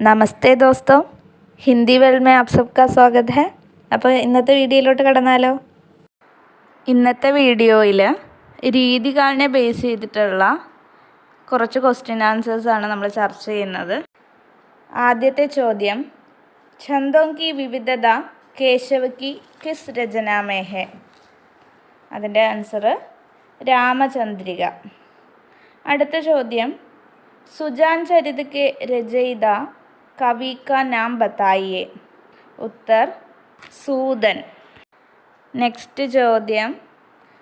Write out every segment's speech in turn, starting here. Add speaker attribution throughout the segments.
Speaker 1: നമസ്തേ ദോസ്തോ, Hindi world में आप सबका स्वागत है. അപ്പോൾ ഇന്നത്തെ വീഡിയോയിലോട്ട് കടന്നാലോ. ഇന്നത്തെ വീഡിയോയിൽ രീതികാലിനെ ബേസ് ചെയ്തിട്ടുള്ള കുറച്ച് ക്വസ്റ്റ്യൻ ആൻസേഴ്സാണ് നമ്മൾ ചർച്ച ചെയ്യുന്നത്. ആദ്യത്തെ ചോദ്യം, ഛന്ദോं की विविधता കേശവ് की किस രചന में है? അതിൻ്റെ ആൻസർ രാമചന്ദ്രിക. അടുത്ത ചോദ്യം, സുജാൻ ചരിത് के രചയിതാ कवि का नाम बताइए. उत्तर सूदन. नेक्स्ट ചോദ്യം,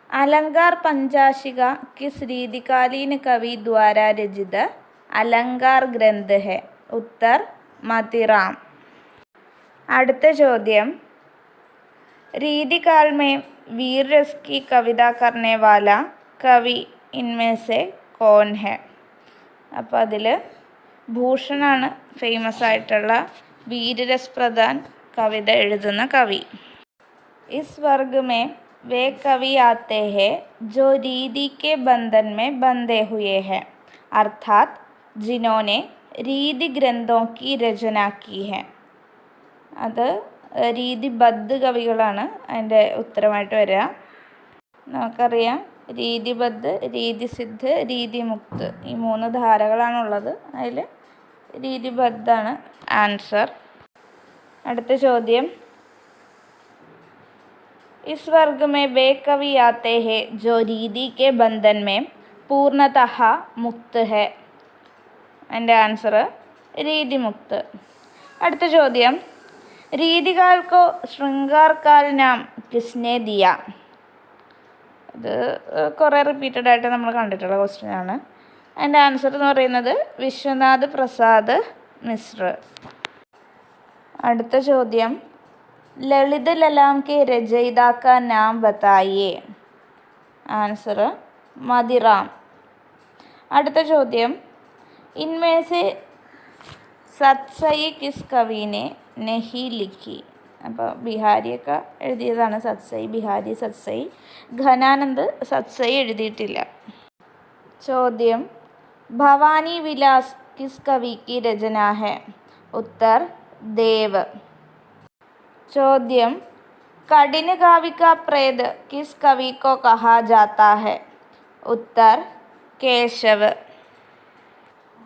Speaker 1: अलंकार पंचाशिका किस रीतिकालीन कवि द्वारा रचित अलंकार ग्रंथ है? उत्तर मतिराम. അടുത്ത ചോദ്യം, रीतिकाल में वीर रस की कविता करने वाला कवि इनमें से कौन है? അപ്പോൾ അതിൽ ഭൂഷണാണ് ഫേമസ് ആയിട്ടുള്ള വീരരസ് പ്രധാൻ കവിത എഴുതുന്ന കവി. इस वर्ग में वे कवि आते हैं जो रीति के बंधन में बंधे हुए हैं, अर्थात जिन्होंने रीति ग्रंथों की रचना की है. അത് രീതിബദ്ധ കവികളാണ് അതിൻ്റെ ഉത്തരമായിട്ട് വരിക. നമുക്കറിയാം രീതിബദ്ധ്, രീതിസിദ്ധ്, രീതിമുക്ത്, ഈ 3 ധാരകളാണുള്ളത്. അതിൽ രീതിബദ്ധാണ് ആൻസർ. അടുത്ത ചോദ്യം, इस वर्ग में वे कवि आते हैं जो रीति के बंधन में पूर्णतः मुक्त है. അതിൻ്റെ ആൻസർ രീതിമുക്ത്. അടുത്ത ചോദ്യം, रीतिकाल को श्रृंगार काल नाम किसने दिया? ഇത് കുറേ റിപ്പീറ്റഡ് ആയിട്ട് നമ്മൾ കണ്ടിട്ടുള്ള ക്വസ്റ്റ്യൻ ആണ്. അതിൻ്റെ ആൻസർ എന്ന് പറയുന്നത് വിശ്വനാഥ് പ്രസാദ് മിശ്ര. അടുത്ത ചോദ്യം, ലളിത് ലലാം കെ രചയിതാ കാ നാം ബതായിയെ. ആൻസർ മതിറാം. അടുത്ത ചോദ്യം, ഇൻമേ സെ സത്സയി കിസ് കവിനെ നഹി ലിഖി. അപ്പോൾ ബിഹാരിയൊക്കെ എഴുതിയതാണ് സത്സയി, ബിഹാരി സത്സയി. ഘനാനന്ദ് സത്സയി എഴുതിയിട്ടില്ല. ചോദ്യം, ഭവാനി വിലാസ് കിസ് കവി की രചന है? उत्तर ദേവ്. ചോദ്യം, കഠിന കാവ്യ का प्रेत किस कवि को कहा जाता है? उत्तर കേശവ്.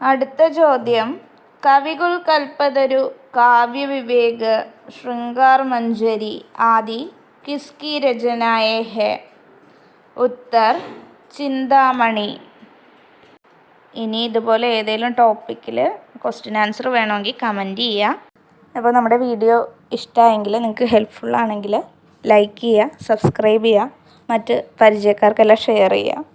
Speaker 1: അടുത്ത ചോദ്യം, കവികുൽ കൽപ്പതരു, काव्य विवेक, श्रृंगार मंजरी आदि किसकी रचनाएं है? उत्तर ചിന്താമണി. ഇനി ഇതുപോലെ ഏതെങ്കിലും ടോപ്പിക്കിൽ ക്വസ്റ്റ്യൻ ആൻസർ വേണമെങ്കിൽ കമൻറ്റ് ചെയ്യുക. അപ്പോൾ നമ്മുടെ വീഡിയോ ഇഷ്ടമായെങ്കിൽ, നിങ്ങൾക്ക് ഹെൽപ്ഫുൾ ആണെങ്കിൽ ലൈക്ക് ചെയ്യുക, സബ്സ്ക്രൈബ് ചെയ്യുക, മറ്റ് പരിചയക്കാർക്കെല്ലാം ഷെയർ ചെയ്യുക.